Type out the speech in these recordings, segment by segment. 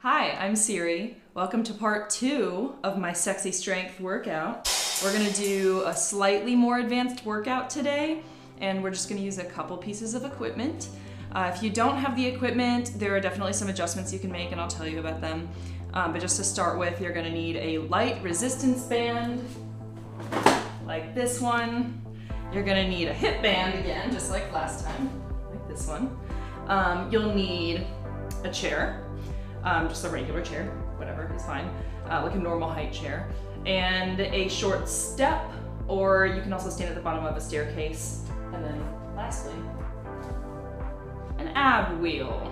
Hi, I'm Siri. Welcome to part 2 of my sexy strength workout. We're gonna do a slightly more advanced workout today, and we're just gonna use a couple pieces of equipment. If you don't have the equipment, there are definitely some adjustments you can make, and I'll tell you about them. But just to start with, you're gonna need a light resistance band, like this one. You're gonna need a hip band again, just like last time, like this one. You'll need a chair. Just a regular chair, whatever is fine, like a normal height chair, and a short step, or you can also stand at the bottom of a staircase. And then lastly, an ab wheel,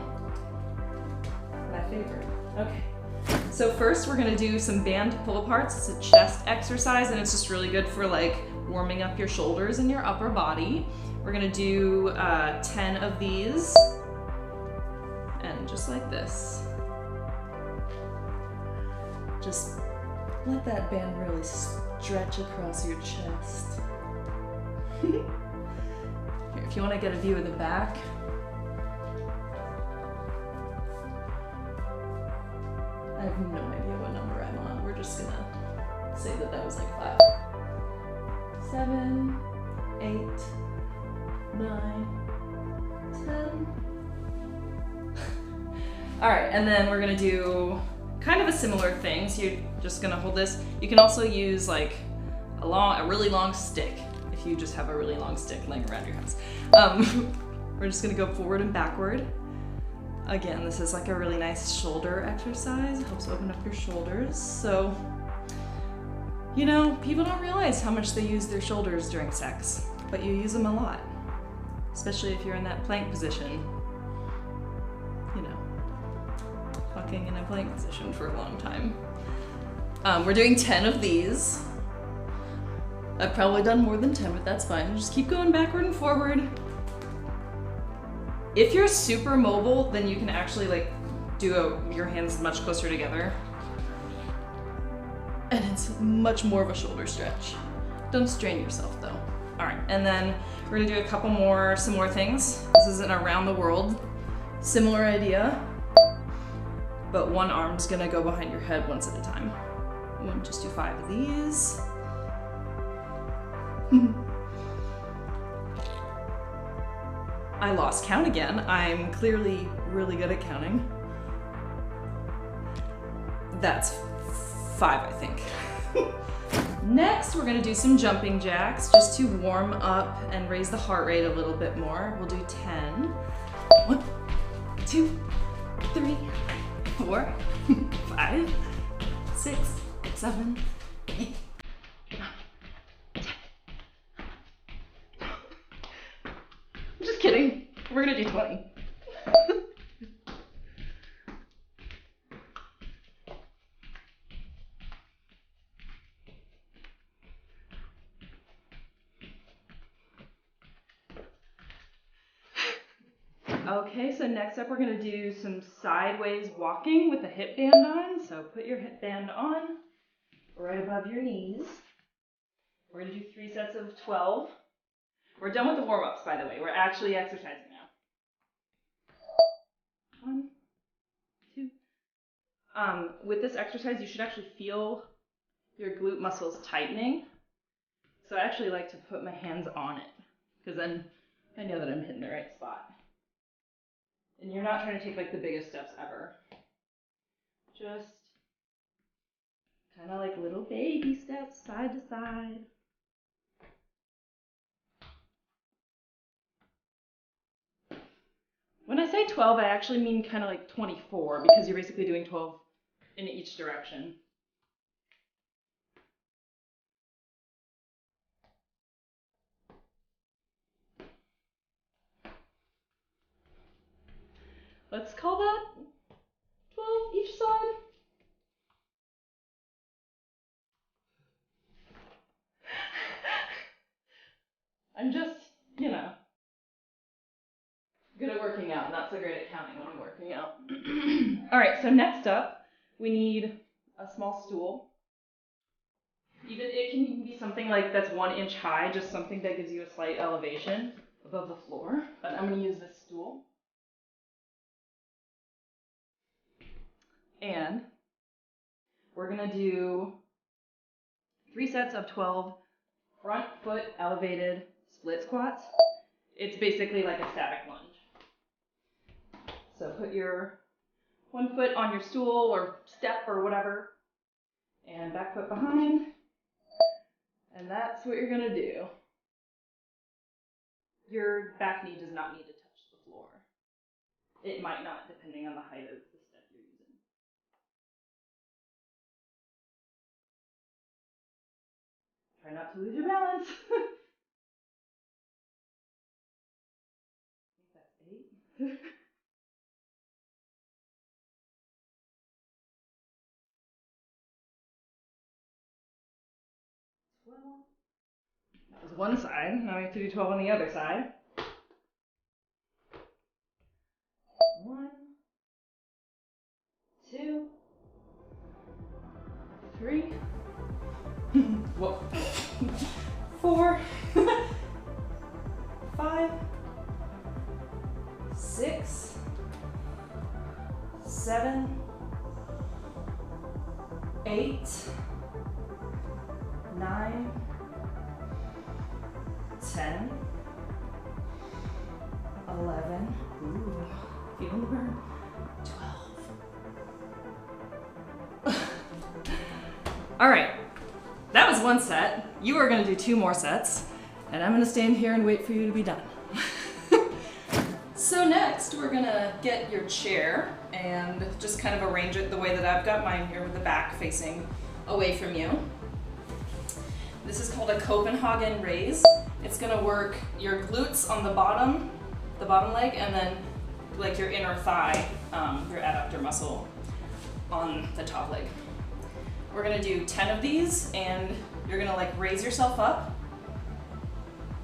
my favorite. Okay, so first we're gonna do some band pull aparts. It's a chest exercise, and it's just really good for like warming up your shoulders and your upper body. We're gonna do 10 of these, and just like this. Just let that band really stretch across your chest. Here, if you want to get a view of the back. I have no idea what number I'm on. We're just gonna say that was like 5, 7, 8, 9, 10. All right, and then we're gonna do kind of a similar thing. So you're just gonna hold this. You can also use like a really long stick if you just have a really long stick laying around your house. We're just gonna go forward and backward. Again, this is like a really nice shoulder exercise. It helps open up your shoulders. So, you know, people don't realize how much they use their shoulders during sex, but you use them a lot, especially if you're in that plank position. You know, fucking in a plank position for a long time. We're doing 10 of these. I've probably done more than 10, but that's fine. Just keep going backward and forward. If you're super mobile, then you can actually like do your hands much closer together. And it's much more of a shoulder stretch. Don't strain yourself though. All right, and then we're gonna do a couple more similar things. This is an around the world, similar idea, but one arm's gonna go behind your head once at a time. We'll just do 5 of these. I lost count again. I'm clearly really good at counting. That's 5, I think. Next, we're gonna do some jumping jacks just to warm up and raise the heart rate a little bit more. We'll do 10. 1, 2, 3, 4, 5, 6, 7, 8, 9, 10. I'm just kidding. We're gonna do 20. Okay, so next up we're gonna do some sideways walking with a hip band on. So put your hip band on right above your knees. We're gonna do 3 sets of 12. We're done with the warm-ups, by the way. We're actually exercising now. 1, 2. With this exercise, you should actually feel your glute muscles tightening. So I actually like to put my hands on it, because then I know that I'm hitting the right spot. And you're not trying to take like the biggest steps ever. Just kind of like little baby steps, side to side. When I say 12, I actually mean kind of like 24, because you're basically doing 12 in each direction. Let's call that 12 each side. I'm just, you know, good at working out, not so great at counting when I'm working out. All right, so next up, we need a small stool. It can even be something like that's 1 inch high, just something that gives you a slight elevation above the floor. But I'm going to use this stool. And we're gonna do 3 sets of 12 front foot elevated split squats. It's basically like a static lunge. So put your one foot on your stool or step or whatever, and back foot behind, and that's what you're gonna do. Your back knee does not need to touch the floor. It might not, depending on the height of the step you're using. Try not to lose your balance. I think that's 8. 12. That was one side. Now we have to do 12 on the other side. 1, 2, 3. Whoa. 4, 5, 6, 7, 8, 9, 10, 11, ooh, feeling the burn, 12. All right, that was one set. You are gonna do 2 more sets, and I'm gonna stand here and wait for you to be done. So next, we're gonna get your chair and just kind of arrange it the way that I've got mine here with the back facing away from you. This is called a Copenhagen raise. It's gonna work your glutes on the bottom leg, and then like your inner thigh, your adductor muscle on the top leg. We're gonna do 10 of these, and you're gonna like raise yourself up,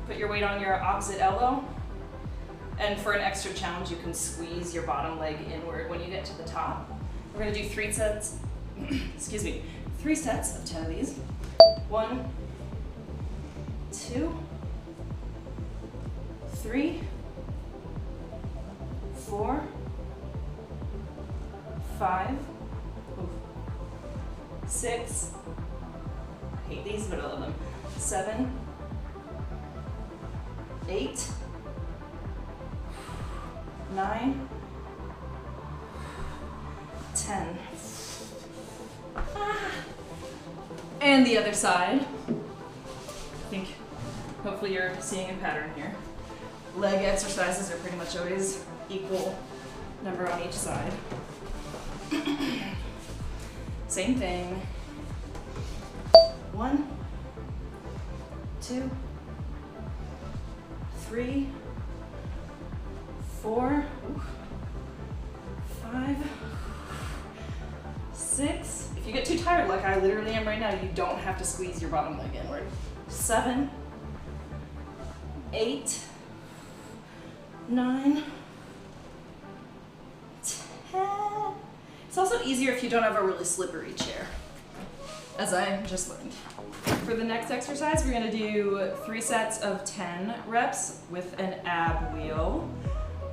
put your weight on your opposite elbow, and for an extra challenge, you can squeeze your bottom leg inward when you get to the top. We're gonna do 3 sets, excuse me, 3 sets of 10 of these. 1, 2, 3, 4, 5, 6, I hate these, but I love them, 7, 8, 9, 10. And the other side. I think hopefully you're seeing a pattern here. Leg exercises are pretty much always equal number on each side. Same thing. 1, 2, 3, 4, 5, 6. If you get too tired like I literally am right now, you don't have to squeeze your bottom leg inward. 7, 8, 9, 10. It's also easier if you don't have a really slippery chair, as I just learned. For the next exercise, we're gonna do 3 sets of 10 reps with an ab wheel.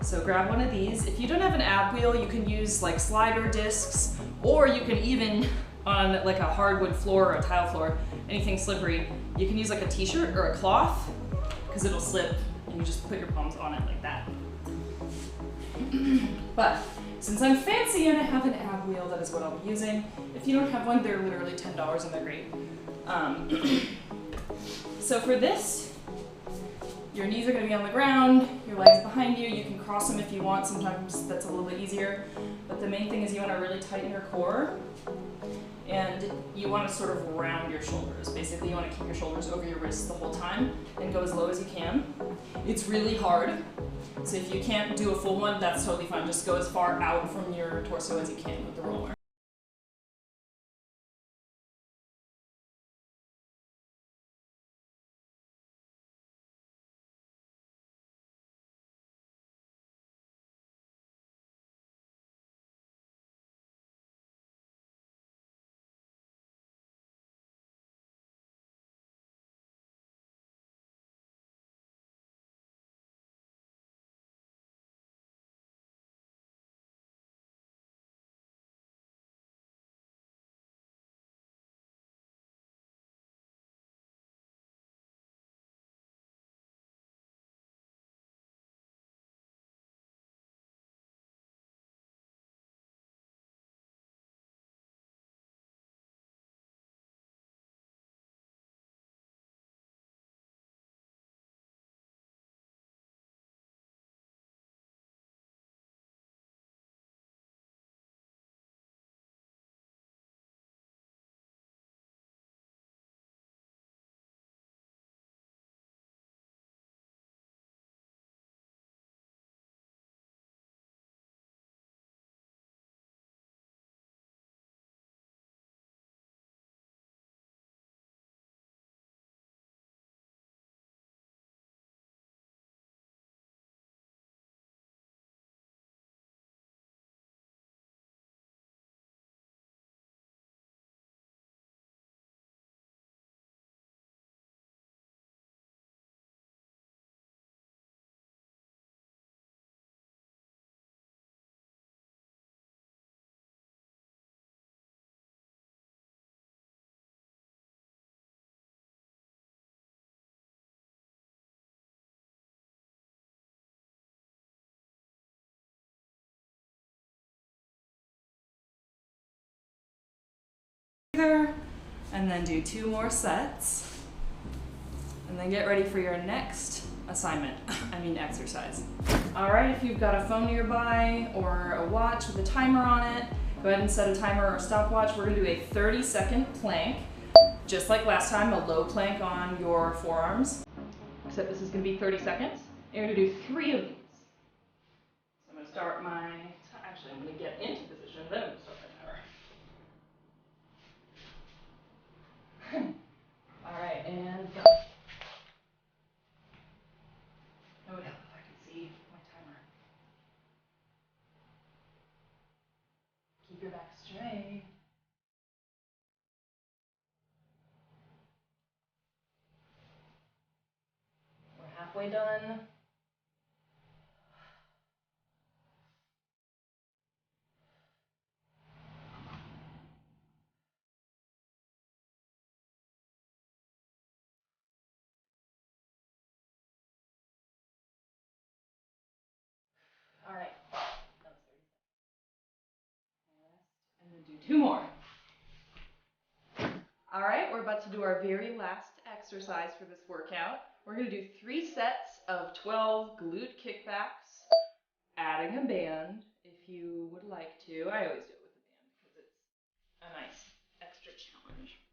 So grab one of these. If you don't have an ab wheel, you can use like slider discs, or you can even, on like a hardwood floor or a tile floor, anything slippery, you can use like a t-shirt or a cloth, because it'll slip and you just put your palms on it like that. But since I'm fancy and I have an ab wheel, that is what I'll be using. If you don't have one, they're literally $10 and they're great. So for this, your knees are going to be on the ground, your legs behind you. You can cross them if you want. Sometimes that's a little bit easier. But the main thing is you want to really tighten your core, and you want to sort of round your shoulders. Basically, you want to keep your shoulders over your wrists the whole time and go as low as you can. It's really hard. So if you can't do a full one, that's totally fine. Just go as far out from your torso as you can with the roller. and then do 2 more sets. And then get ready for your next assignment, exercise. All right, if you've got a phone nearby or a watch with a timer on it, go ahead and set a timer or stopwatch. We're gonna do a 30-second plank. Just like last time, a low plank on your forearms, except this is gonna be 30 seconds. And you're gonna do 3 of these. So I'm gonna start I'm gonna get into position, then I'm gonna start my timer. All right, and go. It would help if I could see my timer. Keep your back straight. We're halfway done. All right, that was 30 seconds. And then do 2 more. All right, we're about to do our very last exercise for this workout. We're gonna do 3 sets of 12 glute kickbacks, adding a band if you would like to. I always do it with a band because it's a nice extra challenge.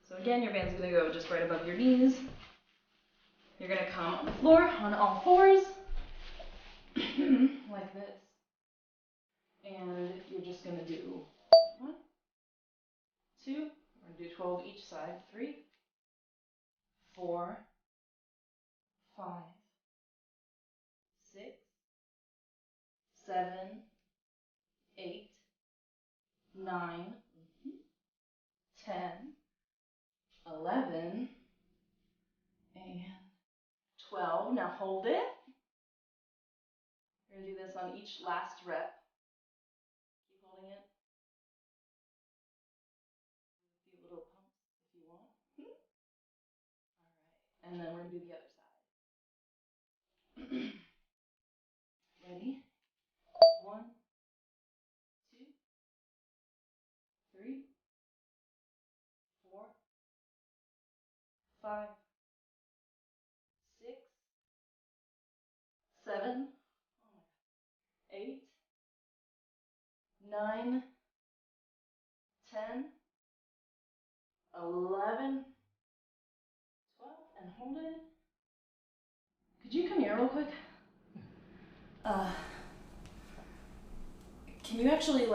So again, your band's gonna go just right above your knees. You're gonna come on the floor on all fours, like this. And you're just gonna do 1, 2, we're gonna do 12 each side, 3, 4, 5, 6, 7, 8, 9, 10, 11, and 12. Now hold it. We're gonna do this on each last rep. Keep holding it. A few little pumps if you want. All right, and then we're gonna do the other side. Ready? 1, 2, 3, 4, 5, 6, 7, 8, 9, 10, 11, 12, and hold it. Could you come here real quick? Can you actually